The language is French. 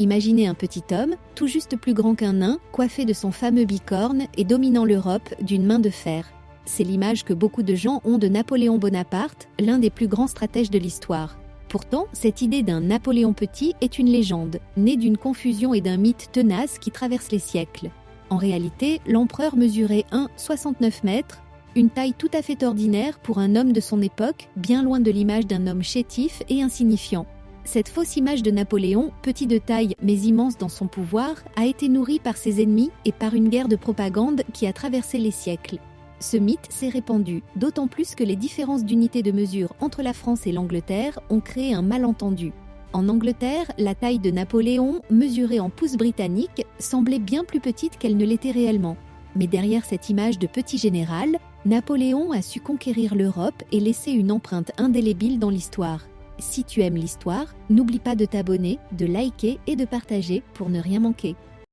Imaginez un petit homme, tout juste plus grand qu'un nain, coiffé de son fameux bicorne et dominant l'Europe d'une main de fer. C'est l'image que beaucoup de gens ont de Napoléon Bonaparte, l'un des plus grands stratèges de l'histoire. Pourtant, cette idée d'un Napoléon petit est une légende, née d'une confusion et d'un mythe tenace qui traverse les siècles. En réalité, l'empereur mesurait 1,69 m, une taille tout à fait ordinaire pour un homme de son époque, bien loin de l'image d'un homme chétif et insignifiant. Cette fausse image de Napoléon, petit de taille mais immense dans son pouvoir, a été nourrie par ses ennemis et par une guerre de propagande qui a traversé les siècles. Ce mythe s'est répandu, d'autant plus que les différences d'unité de mesure entre la France et l'Angleterre ont créé un malentendu. En Angleterre, la taille de Napoléon, mesurée en pouces britanniques, semblait bien plus petite qu'elle ne l'était réellement. Mais derrière cette image de petit général, Napoléon a su conquérir l'Europe et laisser une empreinte indélébile dans l'histoire. Si tu aimes l'histoire, n'oublie pas de t'abonner, de liker et de partager pour ne rien manquer.